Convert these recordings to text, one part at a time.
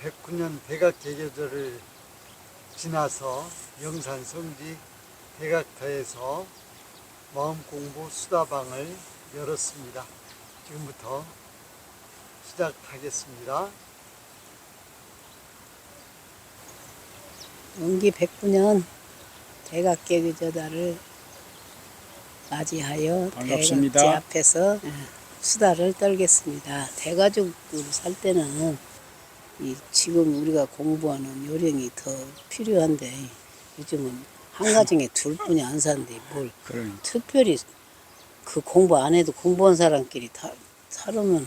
109년 대각개교절을 지나서 영산 성지 대각터에서 마음공부 수다방을 열었습니다. 지금부터 시작하겠습니다. 원기 109년 대각개교절을 맞이하여 반갑습니다. 대각제 앞에서 수다를 떨겠습니다. 대가족으로 살 때는 지금 우리가 공부하는 요령이 더 필요한데 요즘은 한 가정에 둘뿐이 안 사는데 뭘 그러니까. 특별히 그 공부 안 해도 공부한 사람끼리 다 살으면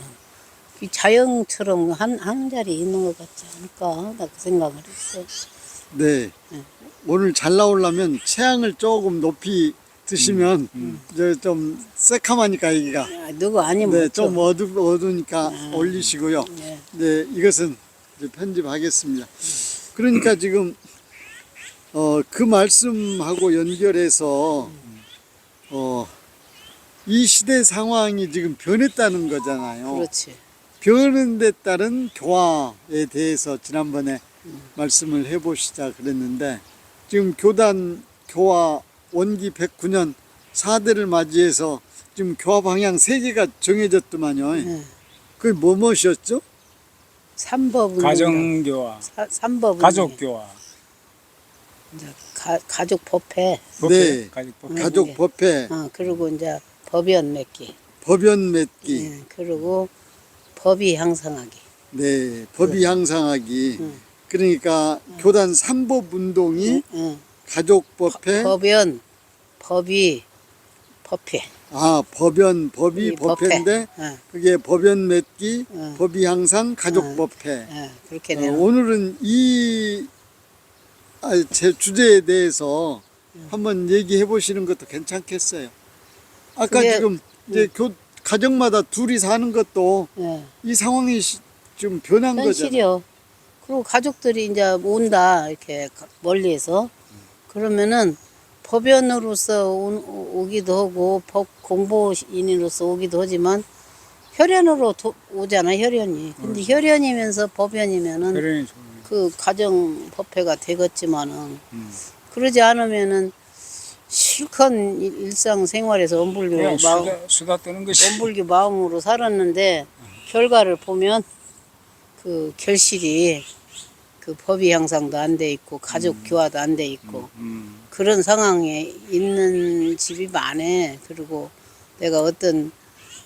자연처럼 한 자리 있는 것 같지 않을까? 나 그 생각을 했어. 네. 오늘 잘 나오려면 체향을 조금 높이 드시면 이제 좀 새카마니까 여기가 누구 아니면 네, 어쩌- 좀 어두우니까 올리시고요. 네. 네, 이것은 이제 편집하겠습니다. 그러니까 지금 그 말씀하고 연결해서 이 시대 상황이 지금 변했다는 거잖아요. 그렇지. 변한 데 따른 교화에 대해서 지난번에 말씀을 해보시자 그랬는데 지금 교단 교화 원기 109년 4대를 맞이해서 지금 교화 방향 3개가 정해졌더만요. 네. 그게 뭐뭐셨죠? 삼법은 가정교화, 삼법은 가족교화, 이제 가족 법회, 네. 가족법. 가족 법회, 그리고 이제 법연 맺기, 법연 맺기, 그리고 법이 향상하기. 네, 법이 향상하기. 그러니까 교단 3법 운동이 가족 법회, 법연, 법이, 법회. 법연, 법이 이 법회. 법회인데 응. 그게 법연 맺기, 응. 법이 향상, 가족 법회. 그렇게 되는. 오늘은 제 주제에 대해서 한번 얘기해 보시는 것도 괜찮겠어요. 아까 그게- 지금 이제 가정마다 둘이 사는 것도 예. 이 상황이 좀 변한 거잖아요. 현실이요. 그리고 가족들이 이제 온다 이렇게 멀리에서 그러면은 법연으로서 오기도 하고 법 공보인으로서 오기도 하지만 혈연으로 오잖아 혈연이. 근데 혈연이면서 법연이면은 그러니 좋아요. 그 가정 법회가 되겠지만은 그러지 않으면은 실컷 일상생활에서 그냥 수다 떠는 것이. 엄불기 마음으로 살았는데 결과를 보면 그 결실이 그 법이 향상도 안 돼 있고 가족 교화도 안 돼 있고 그런 상황에 있는 집이 많아. 그리고 내가 어떤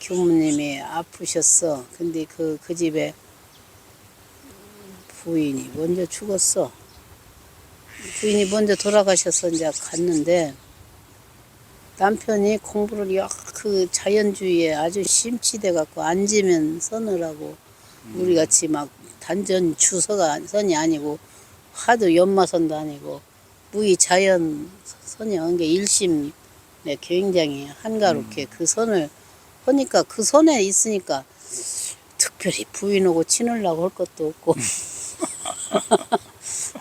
교무님이 아프셨어. 근데 그 집에 부인이 먼저 죽었어. 부인이 먼저 돌아가셔서 이제 갔는데 남편이 공부를 그 자연주의에 아주 심취돼 갖고 앉으면 서느라고 우리 같이 막 단전 주서가 선이 아니고 하도 연마선도 아니고 무의 자연 선이 한 게 일심에 굉장히 한가롭게 그 선을 하니까 그 선에 있으니까 특별히 부인하고 친하려고 할 것도 없고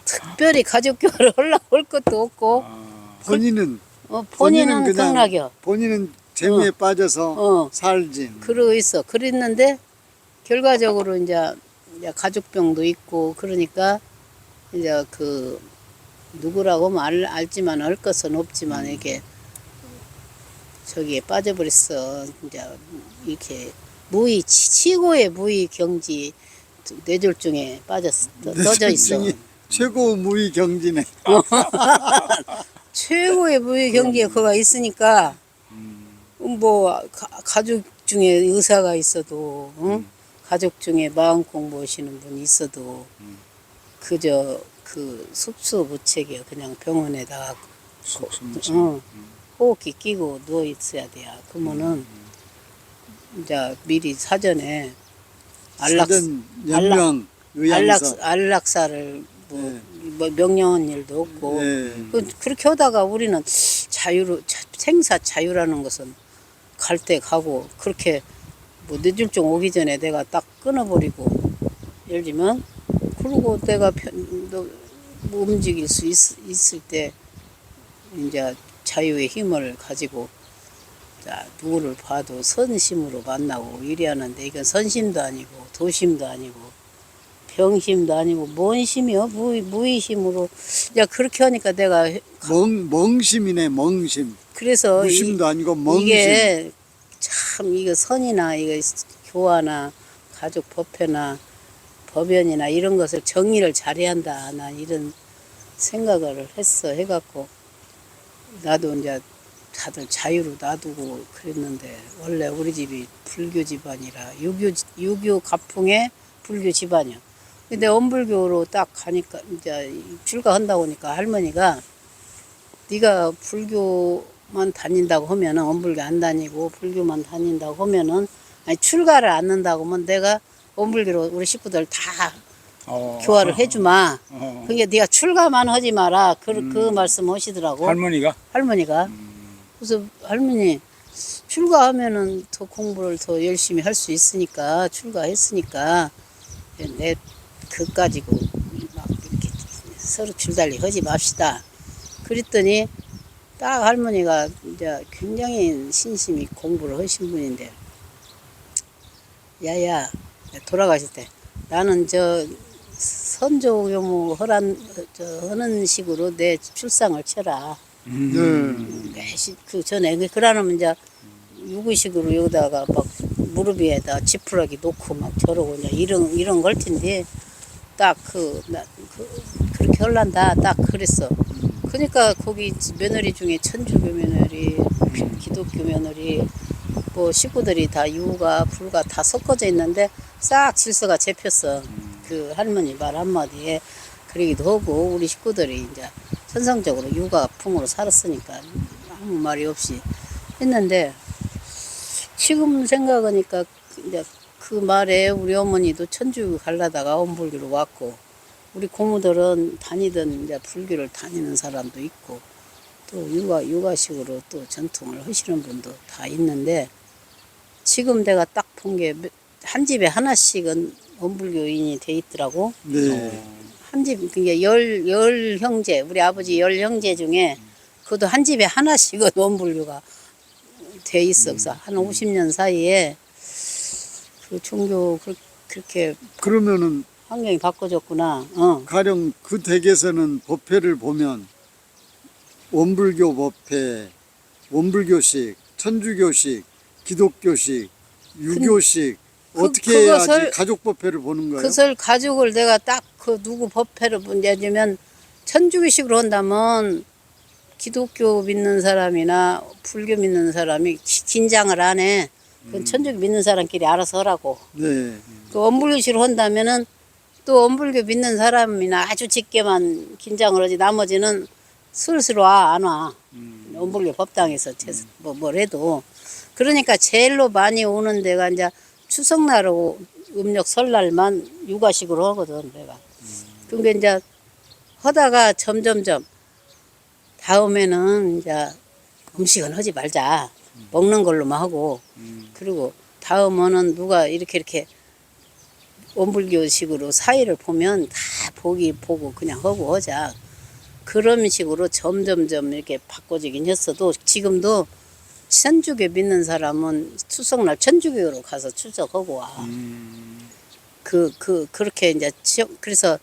특별히 가족 교화를 하려고 할 것도 없고 본인은 본인은 그냥 극락이요. 본인은 재미에 빠져서 살지. 그러고 있어. 그랬는데 결과적으로 이제 가족병도 있고 그러니까 이제 그 누구라고 알지만 할 것은 없지만 이게 저기에 빠져버렸어. 이제 이렇게 최고의 무의 경지 뇌졸중에 떠져 있어. 최고 무의 경지네. 최고의 무의 경지에 그가 있으니까 뭐 가족 중에 의사가 있어도 가족 중에 마음 공부하시는 분이 있어도 그저 그 속수무책이야. 그냥 병원에다가 호흡기 끼고 누워 있어야 돼요. 그러면은 이제 미리 사전에 연명 의향서. 안락사를 뭐 명령한 일도 없고 그렇게 하다가 우리는 생사 자유라는 것은 갈 때 가고 그렇게 뭐 뇌졸중 오기 전에 내가 딱 끊어버리고 예를 들면 그러고 내가 뭐 움직일 수 있을 때 이제 자유의 힘을 가지고 누구를 봐도 선심으로 만나고 이래 하는데 이건 선심도 아니고 도심도 아니고 병심도 아니고 뭔 심이요? 무의심으로. 야 그렇게 하니까 내가 멍심이네, 멍심. 그래서 무심도 아니고 멍심. 이게 참 이거 선이나 이거 교화나 가족 법회나 법연이나 이런 것을 정리를 잘해야 한다. 난 이런 생각을 해갖고 나도 이제 다들 자유로 놔두고 그랬는데 원래 우리 집이 불교 집안이라 유교 가풍의 불교 집안이야. 근데 원불교로 딱 가니까 이제 출가한다고 하니까 할머니가 네가 불교만 다닌다고 하면은 원불교 안 다니고 불교만 다닌다고 하면은 아니 출가를 안 한다고 하면 내가 원불교로 우리 식구들 다 교화를 해주마. 그러니까 네가 출가만 하지 마라. 그 말씀 하시더라고. 할머니가. 그래서 할머니 출가하면은 더 공부를 더 열심히 할 수 있으니까 출가했으니까 내 그까지고 막 이렇게 서로 줄달리 하지 맙시다. 그랬더니 딱 할머니가 이제 굉장히 신심히 공부를 하신 분인데 야야 돌아가실 때 나는 저 선조교무 하는 식으로 내 출상을 쳐라. 그 전에 그러면 이제 유구식으로 여기다가 막 무릎 위에다 지푸라기 놓고 막 저러고 이제 이런 걸 텐데 딱 그렇게 할란다 딱 그랬어. 그러니까 거기 며느리 중에 천주교 며느리, 기독교 며느리 뭐 식구들이 다 유가 불가 다 섞어져 있는데 싹 질서가 잡혔어. 그 할머니 말 한마디에 그러기도 하고 우리 식구들이 이제 천성적으로 육아 풍으로 살았으니까 아무 말이 없이 했는데 지금 생각하니까 이제 그 말에 우리 어머니도 천주교 가려다가 원불교로 왔고 우리 고모들은 다니던 이제 불교를 다니는 사람도 있고 또 육아식으로 또 전통을 하시는 분도 다 있는데 지금 내가 딱 본 게 한 집에 하나씩은 원불교인이 돼 있더라고. 네. 한 집, 그게 열 형제, 우리 아버지 10형제 중에, 그것도 한 집에 하나씩은 원불교가 돼 있어. 그래서 한 50년 사이에 그 종교 그렇게. 그러면은. 환경이 바꿔졌구나. 가령 그 댁에서는 법회를 보면 원불교 법회, 원불교식, 천주교식, 기독교식, 유교식, 어떻게 해야지 가족 법회를 보는 거예요? 그것을 가족을 내가 딱 그 누구 법회를 본다면 천주교식으로 한다면 기독교 믿는 사람이나 불교 믿는 사람이 긴장을 안 해. 그건 천주교 믿는 사람끼리 알아서 하라고. 네. 그 원불교식으로 한다면은 또 원불교 믿는 사람이나 아주 짙게만 긴장을 하지 나머지는 슬슬 안 와. 원불교 법당에서 뭘 해도. 그러니까 제일로 많이 오는 데가 이제 추석날하고 음력 설날만 육아식으로 하거든, 내가. 그러니까 이제 하다가 점점점 다음에는 이제 음식은 하지 말자. 먹는 걸로만 하고. 그리고 다음에는 누가 이렇게 원불교식으로 사이를 보면 다 보고 그냥 하고 하자. 그런 식으로 점점점 이렇게 바꿔지긴 했어도 지금도 천주교 믿는 사람은 추석날 천주교로 가서 추석하고 와. 그렇게 이제 그래서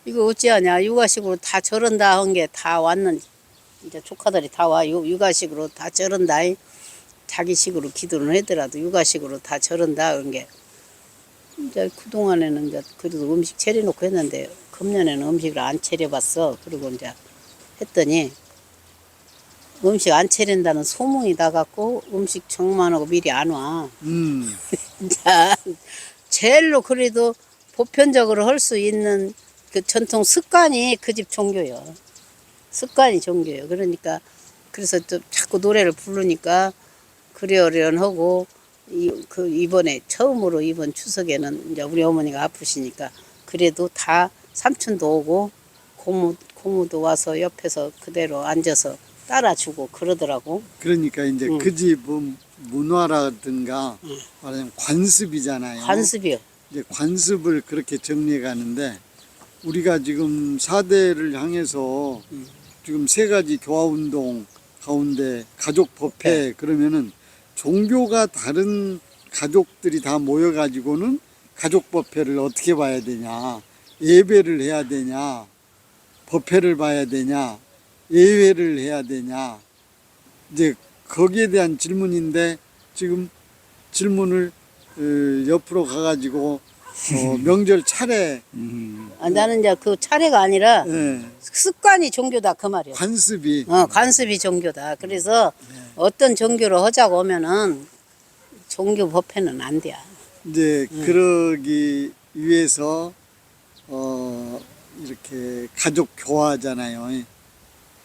이거 어찌하냐 육아식으로 다 저런다 한 게 다 왔는 이제 조카들이 다 와 육아식으로 다 저런다. 자기식으로 기도를 하더라도 육아식으로 다 저런다 그런 게 이제 그 동안에는 이제 그래도 음식 차려놓고 했는데 금년에는 음식을 안 차려봤어. 그리고 이제 했더니 음식 안 차린다는 소문이 나갖고 음식 정만하고 미리 안 와. 자, 제일로 그래도 보편적으로 할 수 있는 그 전통 습관이 그 집 종교요. 습관이 종교요. 그러니까 그래서 또 자꾸 노래를 부르니까 그려려하고 이번에 처음으로 이번 추석에는 이제 우리 어머니가 아프시니까 그래도 다 삼촌도 오고 고모도 와서 옆에서 그대로 앉아서 따라주고 그러더라고. 그러니까 이제 그 집은 문화라든가 말하자면 관습이잖아요. 관습이요. 이제 관습을 그렇게 정리해 가는데 우리가 지금 4대를 향해서 지금 3가지 교화운동 가운데 가족 법회 그러면은 종교가 다른 가족들이 다 모여가지고는 가족 법회를 어떻게 봐야 되냐, 예배를 해야 되냐, 법회를 봐야 되냐, 예회를 해야 되냐, 이제 거기에 대한 질문인데 지금 질문을 옆으로 가가지고 명절 차례 나는 이제 그 차례가 아니라 예, 습관이 종교다 그 말이야. 관습이 관습이 종교다. 그래서 어떤 종교를 하자고 하면은 종교 법회는 안 돼. 이제 그러기 위해서 이렇게 가족 교화잖아요.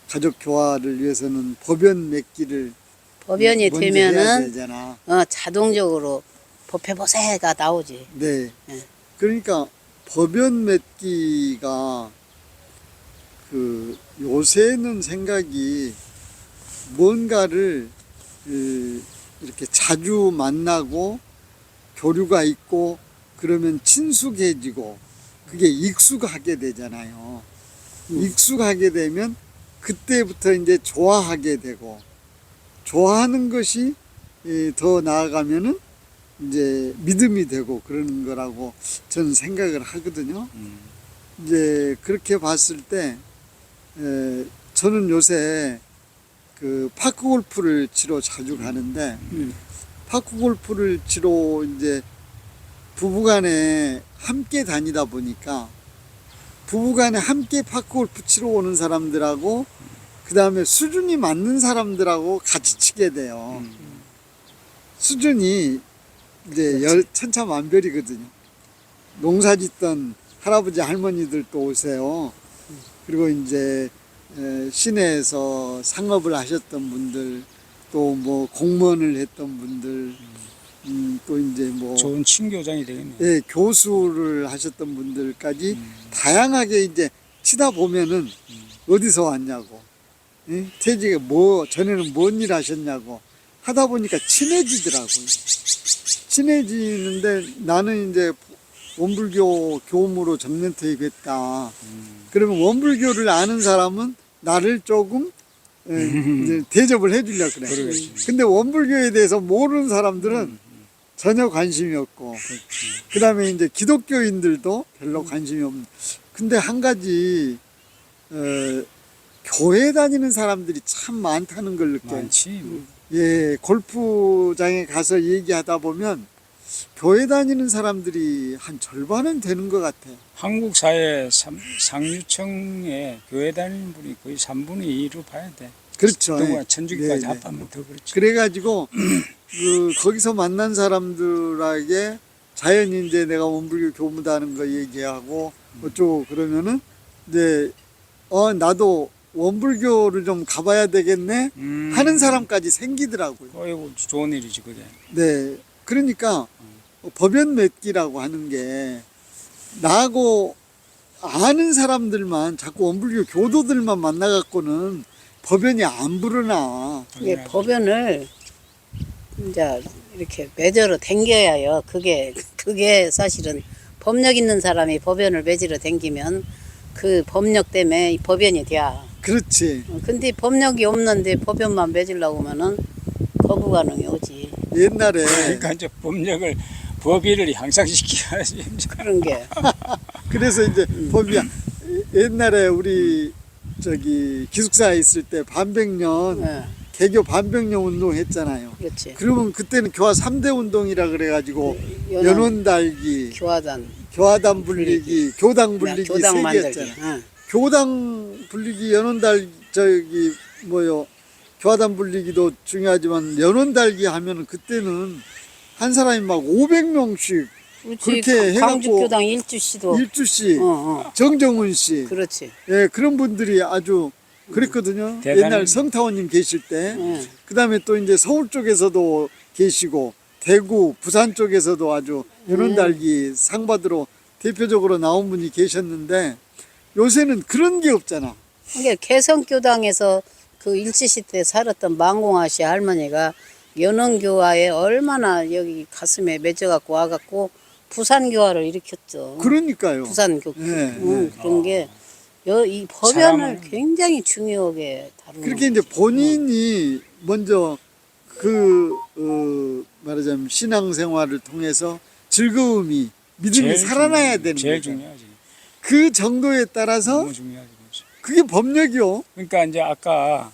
가족 교화를 위해서는 법연 맺기를 법연이 먼저 해야 되면은 되잖아. 자동적으로 법회 보세가 나오지. 네. 예. 그러니까 법연 맺기가 요새는 생각이 뭔가를 이렇게 자주 만나고 교류가 있고 그러면 친숙해지고 그게 익숙하게 되잖아요. 익숙하게 되면 그때부터 이제 좋아하게 되고 좋아하는 것이 더 나아가면은 이제 믿음이 되고 그러는 거라고 저는 생각을 하거든요. 이제 그렇게 봤을 때 저는 요새 그 파크 골프를 치러 자주 가는데 파크 골프를 치러 이제 부부간에 함께 다니다 보니까 부부간에 함께 파크 골프 치러 오는 사람들하고 그 다음에 수준이 맞는 사람들하고 같이 치게 돼요. 수준이 이제 천차만별이거든요. 농사 짓던 할아버지 할머니들도 오세요. 그리고 이제 시내에서 상업을 하셨던 분들, 또 뭐 공무원을 했던 분들, 또 이제 뭐 좋은 친교장이 되겠네요. 예, 교수를 하셨던 분들까지 다양하게 이제 치다 보면은 어디서 왔냐고, 예? 퇴직에 전에는 뭔 일 하셨냐고 하다 보니까 친해지더라고요. 친해지는데 나는 이제 원불교 교무로 정년 퇴입했다. 그러면 원불교를 아는 사람은 나를 조금 이제 대접을 해주려고 그래. 그러겠지. 근데 원불교에 대해서 모르는 사람들은 전혀 관심이 없고, 그 다음에 이제 기독교인들도 별로 관심이 없는. 근데 한 가지, 교회 다니는 사람들이 참 많다는 걸 느껴요. 많지. 예, 골프장에 가서 얘기하다 보면 교회 다니는 사람들이 한 절반은 되는 것 같아요. 한국 사회 상류층에 교회 다니는 분이 거의 3분의 2로 봐야 돼. 그렇죠. 또 예. 천주교까지 네, 네. 합하면 더 그렇지. 그래가지고 거기서 만난 사람들에게 자연히 이제 내가 원불교 교무다는 거 얘기하고 어쩌고 그러면은 이제 나도 원불교를 좀 가봐야 되겠네 하는 사람까지 생기더라고요. 어이구, 좋은 일이지 그게. 네, 그러니까 법연 맺기라고 하는 게 나하고 아는 사람들만 자꾸 원불교 교도들만 만나갖고는 법연이 안 불어나. 이게 법연을 이제 이렇게 맺으러 댕겨야요. 그게 사실은 법력 있는 사람이 법연을 맺으러 댕기면 그 법력 때문에 이 법연이 돼. 그렇지. 근데 법력이 없는데 법연만 맺으려고 하면은 거부반응이 오지. 옛날에 그러니까 이제 법력을 법위를 향상시켜야지. 그런 게. 그래서 이제 법이야. 옛날에 우리 기숙사에 있을 때 반백년 예, 개교 반백년 운동 했잖아요. 그렇지. 그러면 그때는 교화 3대 운동이라 그래가지고 연원 달기, 교화단 불리기, 교당 불리기 교당 세 만들기. 개였잖아. 응. 교당 불리기, 연원 달기, 교화단 불리기도 중요하지만 연원 달기 하면은 그때는 한 사람이 막 500명씩 그렇게 광주 해갖고 교당 일주씨도. 일주씨, 어. 정정훈 씨, 그렇지. 예, 그런 분들이 아주 그랬거든요. 대단히- 옛날 성타원님 계실 때. 응. 그 다음에 또 이제 서울 쪽에서도 계시고, 대구, 부산 쪽에서도 아주 연원달기 상 받으러 대표적으로 나온 분이 계셨는데, 요새는 그런 게 없잖아. 이게 개성교당에서 그 일제시 때 살았던 망공아 씨 할머니가 연원교화에 얼마나 여기 가슴에 맺어갖고 와갖고 부산교화를 일으켰죠. 그러니까요. 부산교. 네, 그런 게 이 법연을 사람은- 굉장히 중요하게 다루는 그렇게 이제 본인이 먼저 말하자면 신앙생활을 통해서 즐거움이 믿음이 살아나야 되는 제일 거죠. 중요하지. 그 정도에 따라서 너무 중요하지. 그렇지. 그게 법력이요. 그러니까 이제 아까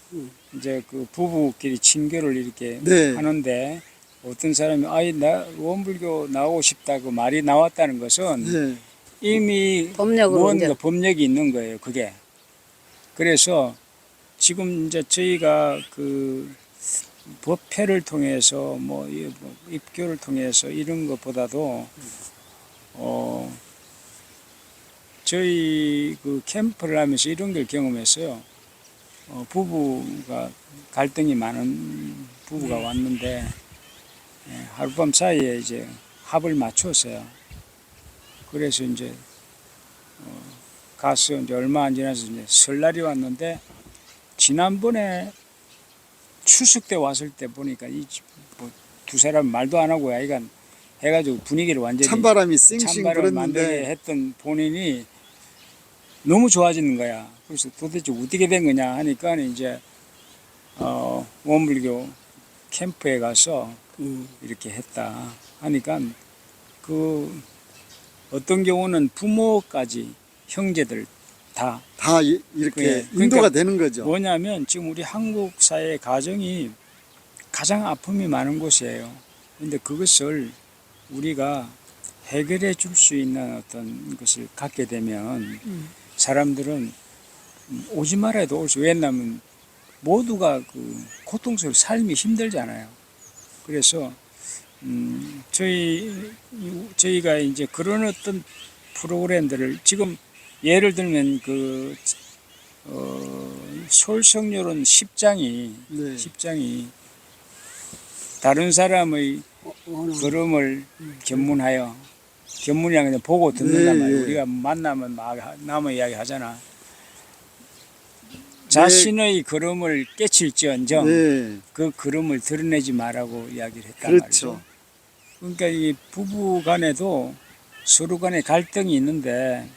이제 그 부부끼리 친교를 이렇게 네. 하는데 어떤 사람이 아이 나 원불교 나오고 싶다 그 말이 나왔다는 것은 네. 음. 이미 법력으로 뭔가 이제. 법력이 있는 거예요. 그게. 그래서 지금 이제 저희가 그 법회를 통해서 뭐 입교를 통해서 이런 것보다도 저희 그 캠프를 하면서 이런 걸 경험했어요. 부부가 갈등이 많은 부부가 왔는데 하룻밤 사이에 이제 합을 맞췄어요. 그래서 이제 가서 이제 얼마 안 지나서 이제 설날이 왔는데 지난번에 추석 때 왔을 때 보니까 두 사람 말도 안 하고 아이가 해가지고 분위기를 완전히 찬바람이 쌩쌩 찬바람 만들게 불었는데 했던 본인이 너무 좋아지는 거야. 그래서 도대체 어떻게 된 거냐 하니까 이제 원불교 캠프에 가서 이렇게 했다 하니까 그 어떤 경우는 부모까지 형제들 다 이렇게 그러니까 인도가 되는 거죠. 뭐냐면 지금 우리 한국 사회 가정이 가장 아픔이 많은 곳이에요. 근데 그것을 우리가 해결해 줄 수 있는 어떤 것을 갖게 되면 사람들은 오지 말아야 해도 올 수. 왜냐하면 모두가 그 고통스러운 삶이 힘들잖아요. 그래서 저희가 이제 그런 어떤 프로그램들을 지금 예를 들면 그 솔성요론 10장이 네. 10장이 다른 사람의 걸음을 견문하여 견문이랑 그냥 보고 듣는단 네, 말이에요. 네. 우리가 만나면 막 남의 이야기 하잖아. 자신의 걸음을 깨칠지언정 네. 그 걸음을 드러내지 말라고 이야기를 했단 그렇죠. 말이죠. 그러니까 이 부부 간에도 서로 간에 갈등이 있는데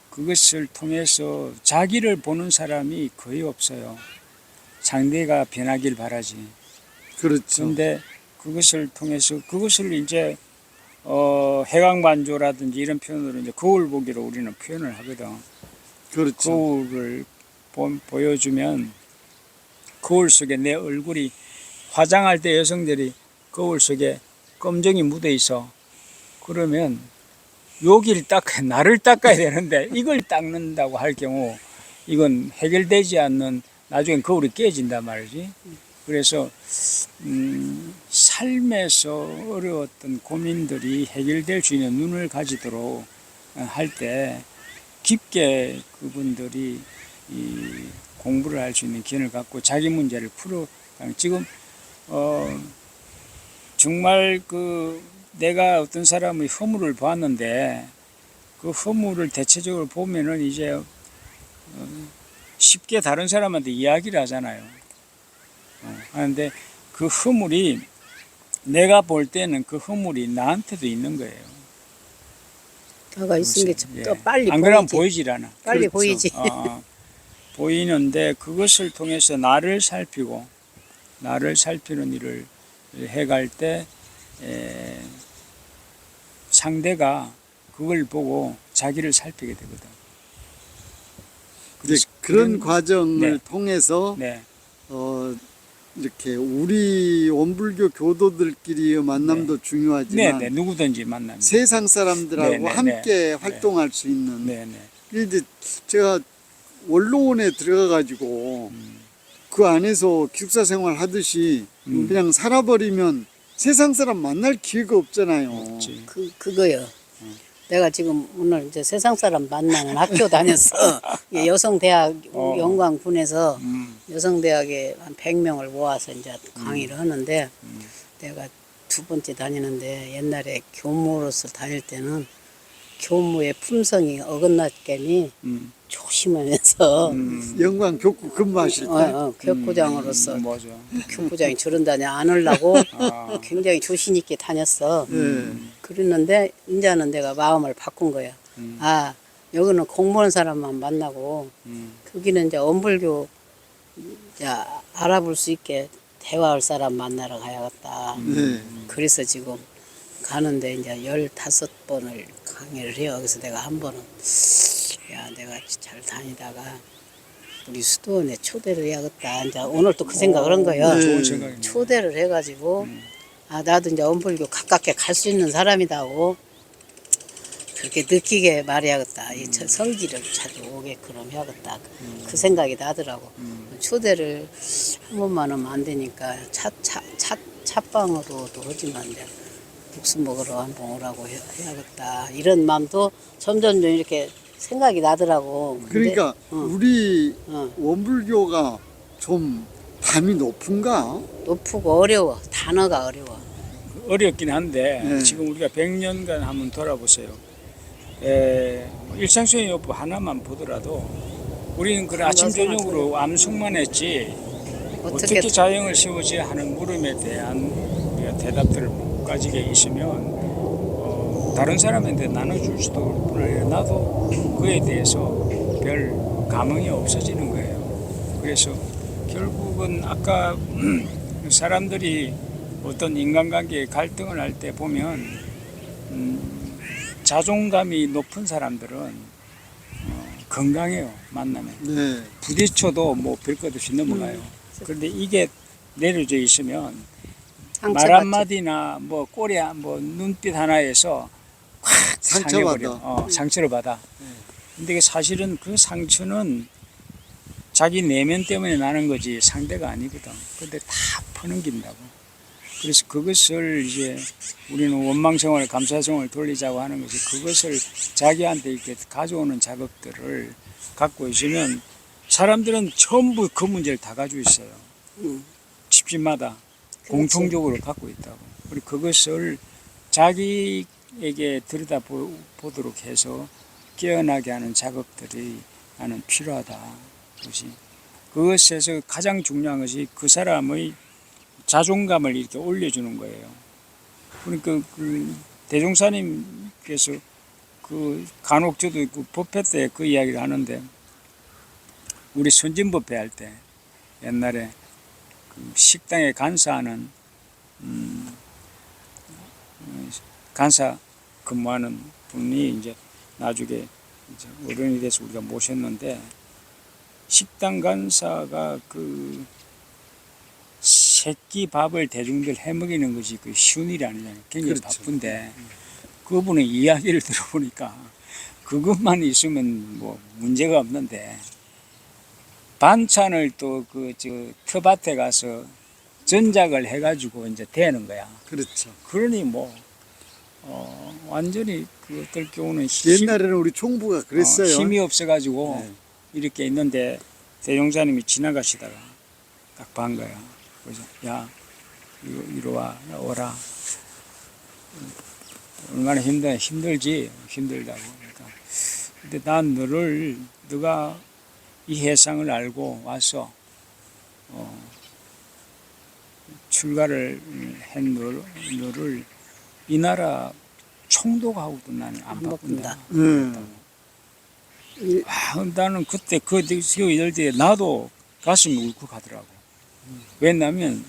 그것을 통해서 자기를 보는 사람이 거의 없어요. 상대가 변하길 바라지. 그렇죠. 그런데 그것을 통해서 그것을 이제 해강반조라든지 이런 표현으로 이제 거울 보기로 우리는 표현을 하거든. 그렇죠. 거울을 보여주면 거울 속에 내 얼굴이 화장할 때 여성들이 거울 속에 검정이 묻어 있어. 그러면 여기를 닦아야 나를 닦아야 되는데 이걸 닦는다고 할 경우 이건 해결되지 않는 나중엔 거울이 깨진단 말이지. 그래서 삶에서 어려웠던 고민들이 해결될 수 있는 눈을 가지도록 할 때 깊게 그분들이 이 공부를 할 수 있는 기회를 갖고 자기 문제를 풀어. 지금 정말 그 내가 어떤 사람의 허물을 보았는데 그 허물을 대체적으로 보면은 이제 쉽게 다른 사람한테 이야기를 하잖아요. 하는데 그 허물이 내가 볼 때는 그 허물이 나한테도 있는 거예요. 다가 있은 예. 게또 빨리 안 그러면 보이지. 보이질 않아. 빨리 그렇죠. 보이지. 보이는데 그것을 통해서 나를 살피고 나를 살피는 일을 해갈 때 상대가 그걸 보고 자기를 살피게 되거든. 이제 그런 그런- 과정을 네. 통해서 네, 이렇게 우리 원불교 교도들끼리의 만남도 네, 중요하지만 네, 누구든지 만나면. 세상 사람들하고 네, 네, 함께 네. 활동할 수 있는. 네, 네. 이제 제가 원로원에 들어가가지고 그 안에서 기숙사 생활 하듯이 그냥 살아버리면 세상 사람 만날 기회가 없잖아요. 없지. 그거요. 내가 지금 오늘 이제 세상 사람 만나는 학교 다녔어. 이 여성대학 영광군에서 여성대학에 한 100명을 모아서 이제 강의를 하는데 내가 두 번째 다니는데 옛날에 교무로서 다닐 때는 교무의 품성이 어긋났겠니 조심하면서 영광 교구 근무하실 때 교구장으로서 맞아. 교구장이 저런 다니 안 하려고 아. 굉장히 조심 있게 다녔어. 네. 그랬는데 이제는 내가 마음을 바꾼 거야. 아 여기는 공부하는 사람만 만나고 거기는 이제 원불교 이제 알아볼 수 있게 대화할 사람 만나러 가야겠다. 네. 그래서 지금 가는데 이제 15번을 강의를 해요. 그래서 내가 한 번은 야 내가 잘 다니다가 우리 수도원에 초대를 해야겠다. 이제 오늘 또 그 생각을 한 거예요. 네. 좋은 생각이네. 초대를 해가지고 아 나도 이제 원불교 가깝게 갈 수 있는 사람이다고 그렇게 느끼게 말해야겠다. 이 성기를 자주 오게끔 해야겠다. 그 생각이 나더라고. 초대를 한 번만 하면 안 되니까 찻방으로도 하지만 이제 국수 먹으러 한번 오라고 해야겠다. 이런 마음도 점점 이렇게 생각이 나더라고. 근데, 그러니까 우리 어. 원불교가 좀 담이 높은가? 높고 어려워. 단어가 어려워. 어렵긴 한데 네. 지금 우리가 100년간 한번 돌아보세요. 일상적인 여부 하나만 보더라도 우리는 그 아침 저녁으로 암송만 했지 어떻게 자영을 세우지 하는 물음에 대한 우리가 대답들을 못 가지게 있으면 다른 사람한테 나눠줄 수도 없고 나도 그에 대해서 별 감흥이 없어지는 거예요. 그래서 결국은 아까 사람들이 어떤 인간관계에 갈등을 할 때 보면 자존감이 높은 사람들은 건강해요. 만나면 네. 부딪혀도 뭐 별것 없이 넘어가요. 그런데 이게 내려져 있으면 말 상처받지. 한마디나 뭐 꼬리 뭐 눈빛 하나에서 확 상처받아. 상해버려. 상처를 받아. 근데 이게 사실은 그 상처는 자기 내면 때문에 나는 거지 상대가 아니거든. 근데 다 퍼넘긴다고. 그래서 그것을 이제 우리는 원망생활, 감사생활을 돌리자고 하는 것이 그것을 자기한테 이렇게 가져오는 작업들을 갖고 있으면 사람들은 전부 그 문제를 다 가지고 있어요. 집집마다 공통적으로 갖고 있다고. 그리고 그것을 자기에게 들여다보도록 해서 깨어나게 하는 작업들이 나는 필요하다. 그것에서 가장 중요한 것이 그 사람의 자존감을 이렇게 올려주는 거예요. 그러니까 그 대종사님께서 그 간혹 저도 그 법회 때 그 이야기를 하는데 우리 선진법회 할 때 옛날에 그 식당에 간사하는 간사 근무하는 분이 이제 나중에 이제 어른이 돼서 우리가 모셨는데 식당 간사가 그 새끼 밥을 대중들 해먹이는 것이 그 쉬운 일이 아니잖아요. 굉장히 그렇죠. 바쁜데 그분의 이야기를 들어보니까 그것만 있으면 뭐 문제가 없는데 반찬을 또 그 저 텃밭에 가서 전작을 해가지고 이제 대는 거야. 그렇죠. 그러니 뭐 완전히 그 어떨 경우는 옛날에는 우리 총부가 그랬어요. 힘이 없어가지고 네. 이렇게 있는데 대종사님이 지나가시다가 딱 반 거야. 그래서 야 이리 와 오라. 얼마나 힘들지 힘들다고. 그러니까 근데 난 너가 이 해상을 알고 와서 출가를 한 너를 이 나라 총독하고도 나는 안 바꾼다. 나는 그때 그 이럴 때 나도 가슴이 울컥하더라고. 왜냐하면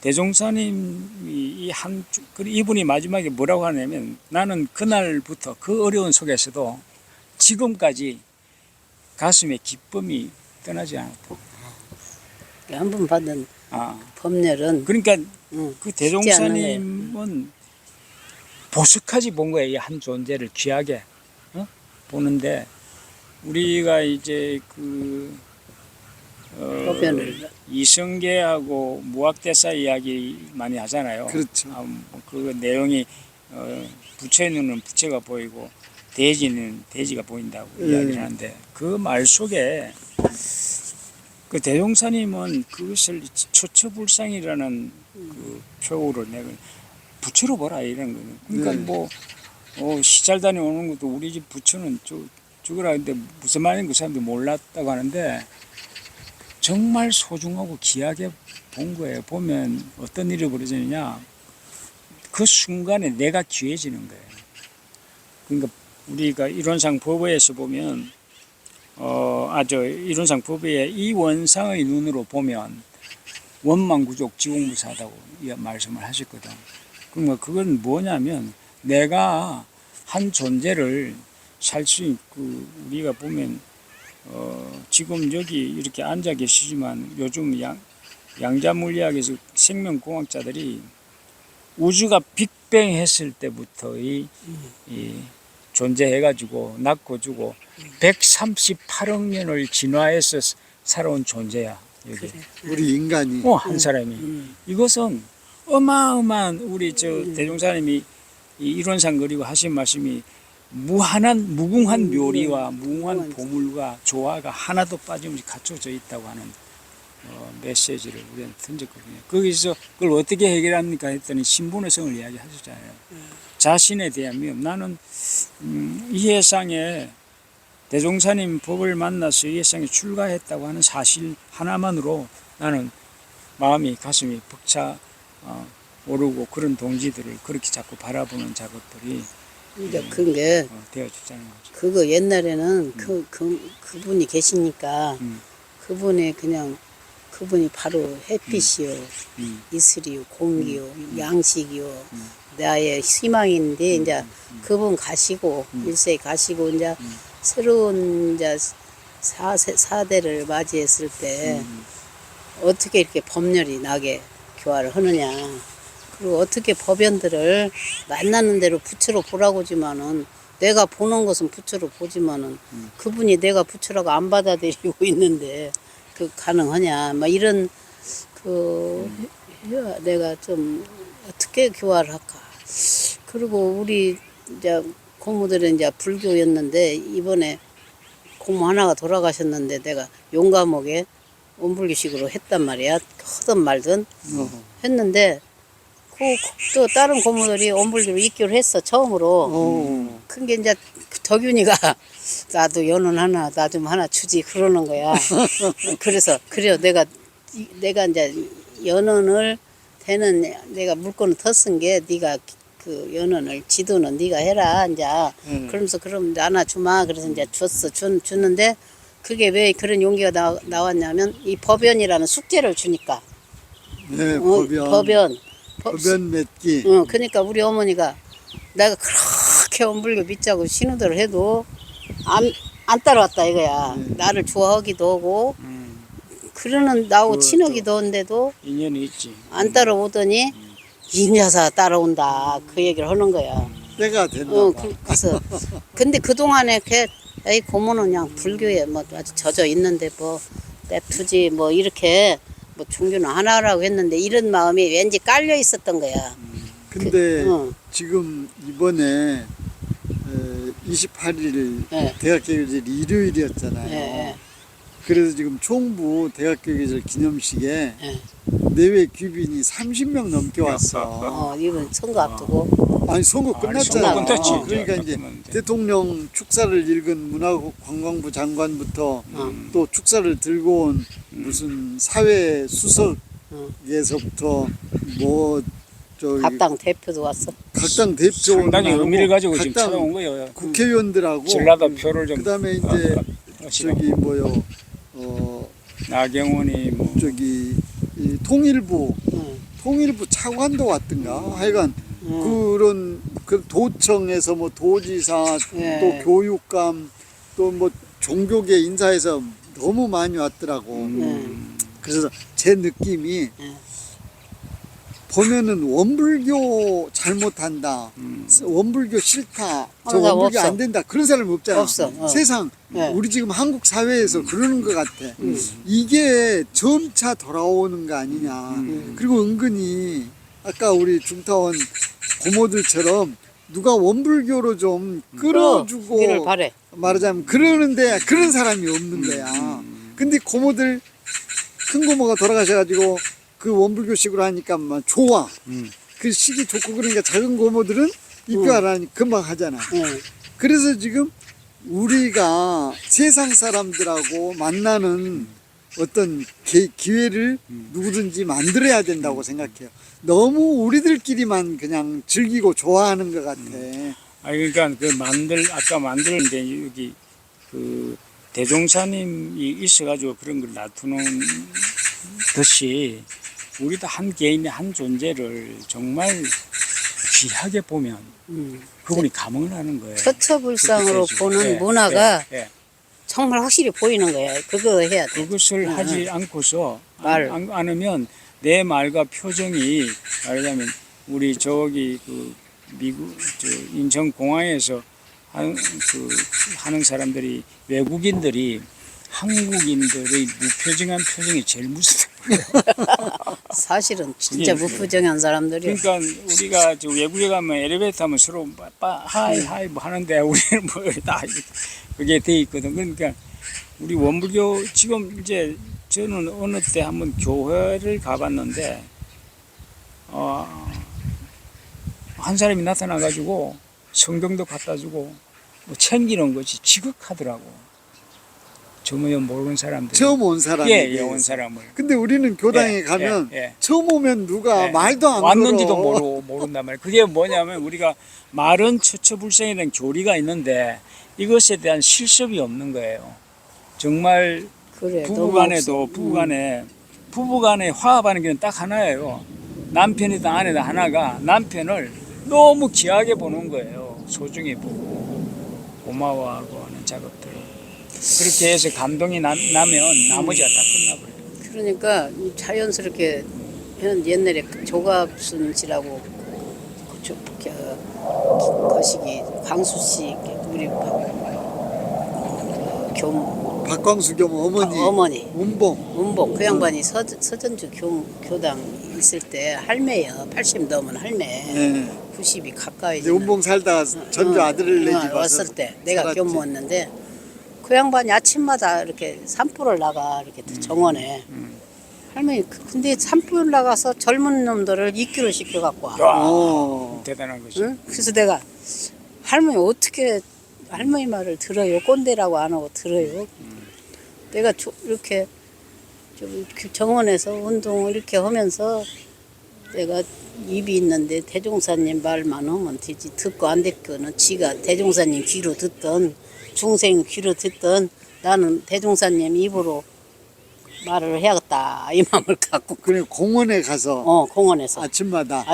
대종사님이 이분이 마지막에 뭐라고 하냐면 나는 그날부터 그 어려운 속에서도 지금까지 가슴에 기쁨이 떠나지 않았다. 한 번 받은 법렬은 그러니까 응, 그 쉽지 않은 대종사님은 보석하지 본 거예요. 이 한 존재를 귀하게 보는데 우리가 이제 그 법연을 이성계하고 무학대사 이야기 많이 하잖아요. 그렇죠. 그 내용이 부처의 눈은 부처가 보이고 대지는 대지가 보인다고 이야기를 하는데 그 말 속에 그 대종사님은 그것을 초처불상이라는 그 표로 내가 부처로 보라 이런 거예요. 그러니까 네. 뭐 시찰단에 오는 것도 우리 집 부처는 죽으라 근데 무슨 말인지 그 사람들이 몰랐다고 하는데 정말 소중하고 귀하게 본 거예요. 보면 어떤 일이 벌어지느냐 그 순간에 내가 귀해지는 거예요. 그러니까 우리가 이론상 법에서 보면 이론상 법에 이 원상의 눈으로 보면 원망구족 지공무사하다고 말씀을 하셨거든. 그러면 그건 뭐냐면 내가 한 존재를 살 수 있고 우리가 보면 지금 여기 이렇게 앉아 계시지만 요즘 양자 물리학에서 생명공학자들이 우주가 빅뱅 했을 때부터의 이 존재해가지고 낳고 주고 138억 년을 진화해서 살아온 존재야 여기. 우리 인간이. 한 사람이. 이것은 어마어마한 우리 저 대종사님이 이 이론상 그리고 하신 말씀이 무궁한 묘리와 무궁한 보물과 조화가 하나도 빠짐없이 갖춰져 있다고 하는 메시지를 우리한테 던졌거든요. 거기서 그걸 어떻게 해결합니까 했더니 신분의 성을 이야기하셨잖아요. 자신에 대한 미움. 나는 이 세상에 대종사님 법을 만나서 이 세상에 출가했다고 하는 사실 하나만으로 나는 마음이 가슴이 벅차 오르고 그런 동지들을 그렇게 자꾸 바라보는 작업들이 이제 그게 되어주자는 거죠. 그거 옛날에는 그분이 계시니까 그분이 바로 햇빛이요, 이슬이요, 공기요, 양식이요, 나의 희망인데 이제 그분 가시고 일세 가시고 이제 새로운 이제 사대를 맞이했을 때 어떻게 이렇게 법렬이 나게 교화를 하느냐. 그리고 어떻게 법연들을 만나는 대로 부처로 보라고 하지만은 내가 보는 것은 부처로 보지만은 그분이 내가 부처라고 안 받아들이고 있는데 그 가능하냐. 막 이런 내가 좀 어떻게 교화를 할까. 그리고 우리 이제 고모들은 이제 불교였는데 이번에 고모 하나가 돌아가셨는데 내가 용감하게 원불교식으로 했단 말이야. 하든 말든 했는데 또 다른 고모들이 원불교로 입교를 했어 처음으로. 그게 이제 덕윤이가 나도 연원 하나 나 좀 하나 주지 그러는 거야. 그래서 그래요 내가 이제 연원을 되는 내가 물건을 텄은 게 네가 그 연원을 지도는 네가 해라 이제. 그러면서 그럼 나나 주마 그래서 이제 줬어 주는데 그게 왜 그런 용기가 나왔냐면 이 법연이라는 숙제를 주니까. 네, 법연 맺기. 그러니까 우리 어머니가 내가 그렇게 원불교 믿자고 신우들을 해도 안 따라왔다 이거야. 나를 좋아하기도 하고 그러는 나하고 친하기도 한데도 인연이 있지. 안 따라오더니 임야사 따라온다 그 얘기를 하는 거야. 때가 됐나 봐. 그래서 근데 그동안에 에이 고모는 그냥 불교에 뭐 아주 젖어 있는데 뭐 냅두지 뭐 이렇게 뭐 종교는 하나라고 했는데 이런 마음이 왠지 깔려 있었던 거야. 근데 지금 이번에 28일 네. 대학교계절 일요일이었잖아요. 네. 그래서 지금 총부 대학교계절 기념식에 네. 내외 귀빈이 30명 넘게 왔어. 이번 선거 앞두고. 아니 선거 끝났잖아. 선거 끝났지. 그러니까 이제 대통령 축사를 읽은 문화관광부 장관부터 또 축사를 들고 온 무슨 사회 수석에서부터 뭐 저기 각당 대표도 왔어. 각당 대표 상당히 의미를 가지고 지금 각당 찾아온 거예요. 국회의원들하고 전라도 표를 좀 그다음에 이제 저기 뭐요 나경원이 뭐 저기 이 통일부 차관도 왔던가 하여간 그런 그 도청에서 뭐 도지사 네. 또 교육감 또 뭐 종교계 인사에서 너무 많이 왔더라고. 그래서 제 느낌이 보면은 원불교 잘못한다, 원불교 싫다, 저 사람 원불교 없어. 안 된다 그런 사람이 없잖아. 없어. 세상 네. 우리 지금 한국 사회에서 그러는 것 같아. 이게 점차 돌아오는 거 아니냐. 그리고 은근히 아까 우리 중타원 고모들처럼 누가 원불교로 좀 끌어주고 기를 바래. 말하자면 그러는데 그런 사람이 없는 거야. 근데 고모들 큰 고모가 돌아가셔가지고 그 원불교식으로 하니까 막 좋아. 그 식이 좋고 그러니까 작은 고모들은 입교하라니 금방 하잖아. 그래서 지금 우리가 세상 사람들하고 만나는 어떤 기회를 누구든지 만들어야 된다고 생각해요. 너무 우리들끼리만 그냥 즐기고 좋아하는 것 같아. 그러니까 아까 만들었는데 여기 그 대종사님이 있어가지고 그런 걸 놔두는 듯이 우리도 한 개인의 한 존재를 정말 귀하게 보면 그분이 감흥을 하는 거예요. 처처불상으로 그렇게 보는 해야지. 문화가 예, 예. 정말 확실히 보이는 거예요. 그거 해야 돼. 그것을 하지 않고서 말. 안 하면 내 말과 표정이 말하자면 우리 저기 그 미국 저 인천 공항에서 하는 사람들이 외국인들이 한국인들의 무표정한 표정이 제일 무섭다. 사실은 진짜 그게 무표정한 사람들이 그러니까 우리가 저 외국에 가면 엘리베이터 하면 서로 하이 뭐 하는데 우리는 뭐다 그게 돼 있거든. 그러니까 우리 원불교 지금 이제 저는 어느 때 한번 교회를 가봤는데 한 사람이 나타나 가지고 성경도 갖다 주고 뭐 챙기는 것이 지극하더라고. 전혀 모르는 사람들. 처음 온 사람이. 예, 온 사람을. 근데 우리는 교당에 예, 가면 예, 예. 처음 오면 누가 예, 말도 안 왔는지도 걸어. 모른단 말이에요. 그게 뭐냐면 우리가 말은 처처불상에 대한 교리가 있는데 이것에 대한 실습이 없는 거예요. 정말 그래 부부간에도 부부간에 화합하는 게 딱 하나예요. 남편이든 아내든 하나가 남편을 너무 귀하게 보는 거예요. 소중히 보고 고마워하고 하는 작업들. 그렇게 해서 감동이 나면 나머지가 다 끝나버려요. 그러니까 자연스럽게 옛날에 조갑순씨라고 거시기 광수씨 우리 박광수 교모 어머니. 운봉. 그 양반이 서전주 교당 있을 때 할매야. 80 넘은 할매. 예. 90이 가까이 이제 운봉 살다가 전주 아들을 내집 와서 왔을 때 내가 살았지. 교무했는데 그 양반이 아침마다 이렇게 산불을 나가 이렇게 정원에 할머니 근데 산불 나가서 젊은 놈들을 입기로 시켜갖고 와. 어. 대단한 거죠. 응? 그래서 내가 할머니 어떻게 할머니 말을 들어요? 꼰대라고 안 하고 들어요? 내가 이렇게 정원에서 운동을 이렇게 하면서 내가 입이 있는데 대종사님 말만 하면 되지 듣고 안 듣고는 지가 대종사님 귀로 듣던 중생 귀로 듣던 나는 대종사님 입으로 말을 해야겠다 이 마음을 갖고 그래 공원에 가서 공원에서 아침마다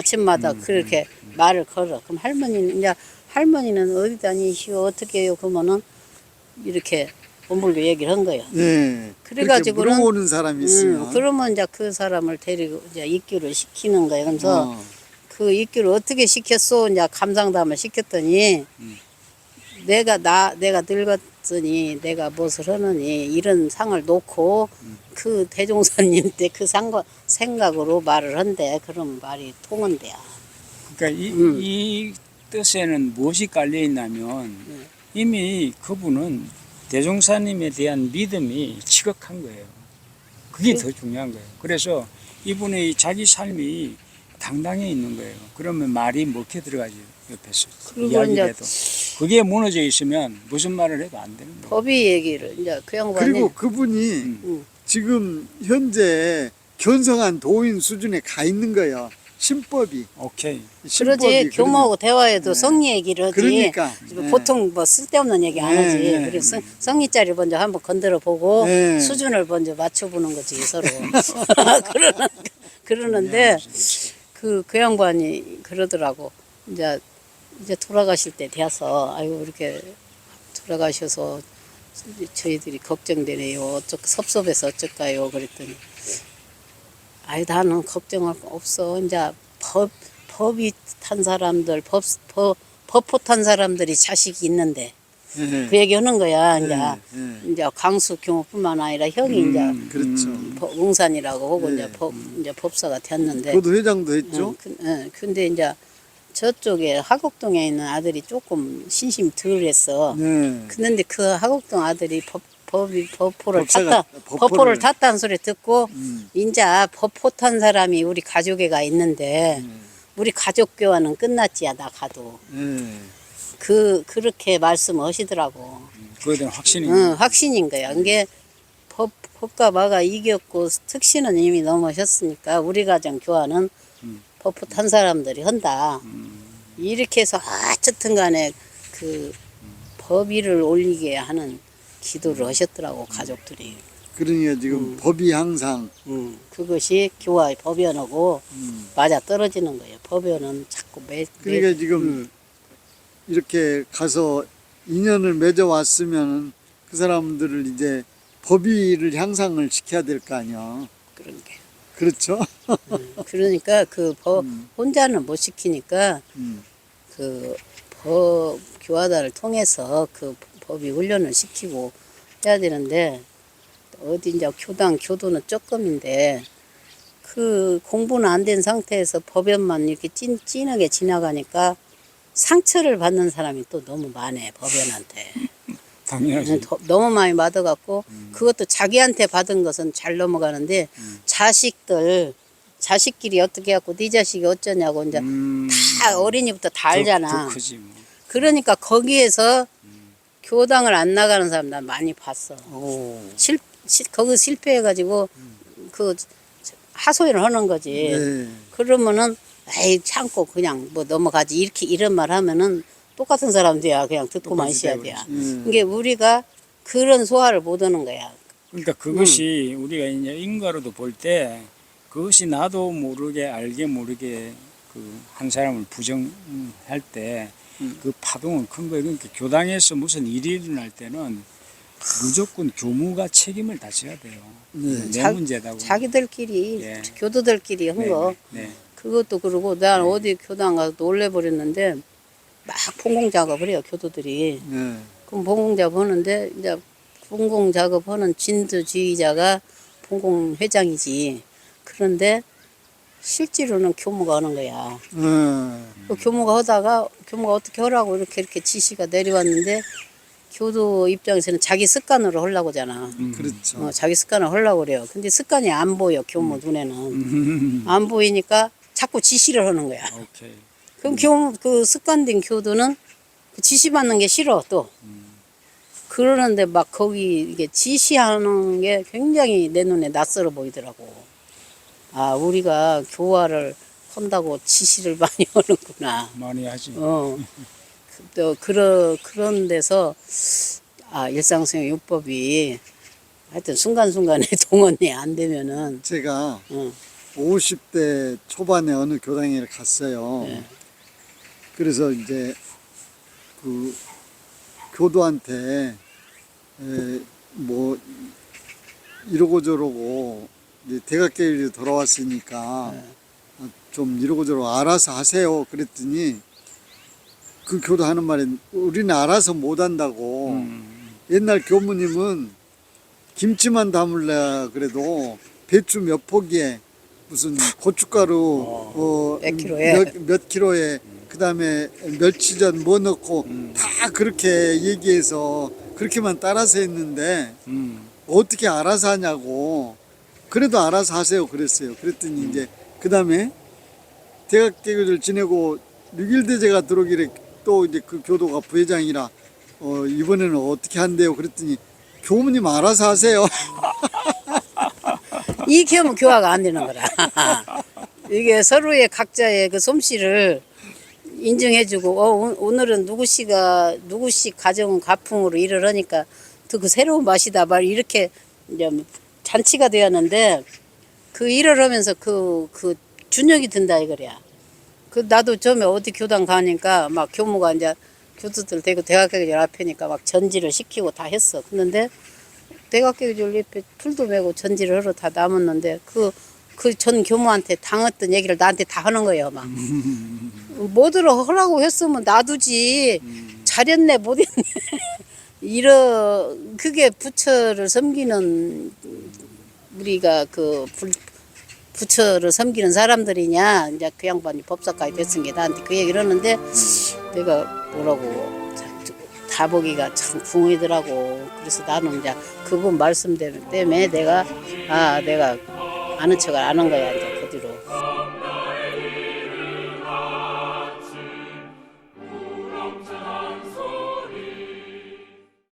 그렇게 말을 걸어. 그럼 할머니는 어디 다니시오 어떻게 해요? 그러면은 이렇게 원불교 얘기를 한 거예요. 예. 그래가지고는 그렇게 물어보는 사람이 있으면 그러면 이제 그 사람을 데리고 이제 입교를 시키는 거예요. 그래서 그 입교를 어떻게 시켰어? 이제 감상담을 시켰더니 내가 늙었으니 내가 무엇을 하느니 이런 상을 놓고 그 대종사님 때 그 생각으로 말을 한대. 그럼 말이 통한대요. 그러니까 이 뜻에는 무엇이 깔려 있냐면 이미 그분은 대종사님에 대한 믿음이 지극한 거예요. 그게 더 중요한 거예요. 그래서 이분의 자기 삶이 당당해 있는 거예요. 그러면 말이 먹혀 들어가죠. 옆에서 이야기를 해도. 그게 무너져 있으면 무슨 말을 해도 안 되는 거예요. 법의 얘기를 이제 그 양반이 그리고 그분이 지금 현재 견성한 도인 수준에 가 있는 거예요. 신법이. 오케이. 그러지 교모하고 대화해도 성리 얘기를 하지. 그러니까 보통 뭐 쓸데없는 얘기 안 하지. 그래서 성리짜리 먼저 한번 건드려 보고 수준을 먼저 맞춰보는 거지 서로. 그러는데 그 양반이 그러더라고. 이제 돌아가실 때 돼서 아이고 이렇게 돌아가셔서 저희들이 걱정되네요. 섭섭해서 어쩔까요? 그랬더니 아이 나는 걱정할 거 없어. 이제 법이 탄 사람들 법포 탄 사람들이 자식이 있는데 그 얘기 하는 거야. 이제 강수 교모뿐만 아니라 형이 이제 그렇죠. 웅산이라고 하고 이제 법사가 됐는데 저도 회장도 했죠. 근데 이제 저쪽에 하곡동에 있는 아들이 조금 신심 덜했어. 그런데 그 하곡동 아들이 법포를 탔다는 소리 듣고 인자 법포 탄 사람이 우리 가족애가 있는데 우리 가족 교화는 끝났지야 나 가도. 그렇게 말씀하시더라고. 그거에 대한 확신이. 확신인 거야. 이게 법과 마가 이겼고 특신은 이미 넘으셨으니까 우리 가정 교화는 법포 탄 사람들이 한다. 이렇게 해서 어쨌든 간에 그 법위를 올리게 하는 기도를 하셨더라고 가족들이. 그러니까 지금 법이 항상 그것이 교화의 법연하고 맞아 떨어지는 거예요. 법연은 받고 그러니까 지금 이렇게 가서 인연을 맺어 왔으면 그 사람들을 이제 법위를 향상을 시켜야 될 거 아니야. 그런 게. 그렇죠? 그러니까 혼자는 못 시키니까 그 법 교화단을 통해서 그 법위 훈련을 시키고 해야 되는데 어디 이제 교도는 조금인데 그 공부는 안 된 상태에서 법연만 이렇게 진하게 지나가니까 상처를 받는 사람이 또 너무 많아 법연한테. 당연하지. 너무 많이 받아갖고 그것도 자기한테 받은 것은 잘 넘어가는데 자식끼리 어떻게 해갖고 네 자식이 어쩌냐고 이제 다 어린이부터 다 알잖아. 더 크지 뭐. 그러니까 거기에서 교당을 안 나가는 사람 난 많이 봤어. 거기 실패해가지고 그 하소연을 하는 거지. 네. 그러면은 에이 참고 그냥 뭐 넘어가지 이렇게 이런 말 하면은 똑같은 사람들이야 그냥 듣고만 있어야 돼. 이게 우리가 그런 소화를 못 하는 거야. 그러니까 그것이 우리가 이제 인과로도 볼 때 그것이 나도 모르게 알게 모르게 그 한 사람을 부정할 때 그 파동은 큰 거예요. 그러니까 교당에서 무슨 일이 일어날 때는 무조건 교무가 책임을 다져야 돼요. 네. 내 문제다고. 자기들끼리 예. 교도들끼리 한 거. 네. 그것도 그러고 난 어디 교당 가서 놀래버렸는데 막 봉공 작업을 해요 교도들이. 네. 그럼 봉공 작업하는데 이제 봉공 작업하는 진두지휘자가 봉공 회장이지. 그런데 실제로는 교무가 하는 거야. 그 교무가 하다가 교무가 어떻게 하라고 이렇게 지시가 내려왔는데 교도 입장에서는 자기 습관으로 하려고 하잖아. 그렇죠. 자기 습관을 하려고 그래요. 근데 습관이 안 보여 교무 눈에는. 안 보이니까 자꾸 지시를 하는 거야. 오케이. 그럼 그 습관된 교도는 그 지시받는 게 싫어 또. 그러는데 막 거기 이게 지시하는 게 굉장히 내 눈에 낯설어 보이더라고. 아 우리가 교화를 한다고 지시를 많이 하는구나. 많이 하지. 또 그런 데서 아 일상수행 요법이 하여튼 순간순간에 동원이 안 되면은 제가 50대 초반에 어느 교당에 갔어요. 네. 그래서 이제 그 교도한테 뭐 이러고 저러고 이제 대학교에 돌아왔으니까 좀 이러고 저러고 알아서 하세요. 그랬더니 그 교도 하는 말이 우리는 알아서 못한다고. 옛날 교무님은 김치만 담을래 그래도 배추 몇 포기에 무슨 고춧가루 몇 킬로에. 몇 킬로에 그다음에 멸치전 뭐 넣고 다 그렇게 얘기해서 그렇게만 따라서 했는데 어떻게 알아서 하냐고. 그래도 알아서 하세요 그랬어요. 그랬더니 이제 그다음에 대학교를 지내고 6.1 대제가 들어오길래 또 이제 그 교도가 부회장이라 이번에는 어떻게 한대요 그랬더니 교무님 알아서 하세요. 이렇게 하면 교화가 안 되는 거라. 이게 서로의 각자의 그 솜씨를 인정해주고 오늘은 누구씨 가정은 가풍으로 일을 하니까 또 그 새로운 맛이다 말 이렇게 이제 잔치가 되었는데 그 일을 하면서 그 준혁이 든다 이거야. 그 나도 처음에 어디 교당 가니까 막 교무가 이제 교수들 대고 대학교절 앞에니까 막 전지를 시키고 다 했어. 그런데 대학교절 옆에 풀도 메고 전지를 하러 다 남았는데 그 전 교무한테 당했던 얘기를 나한테 다 하는 거예요. 막 뭐들어 하라고 했으면 놔두지. 잘했네 못했네. 그게 부처를 섬기는 우리가 그 부처를 섬기는 사람들이냐. 이제 그 양반이 법사까지 됐은 게 나한테 그 얘기를 하는데 내가 뭐라고 다 보기가 참 궁이더라고. 그래서 나는 이제 그분 말씀 때문에 내가 내가 아는 척을 아는 거야. 이제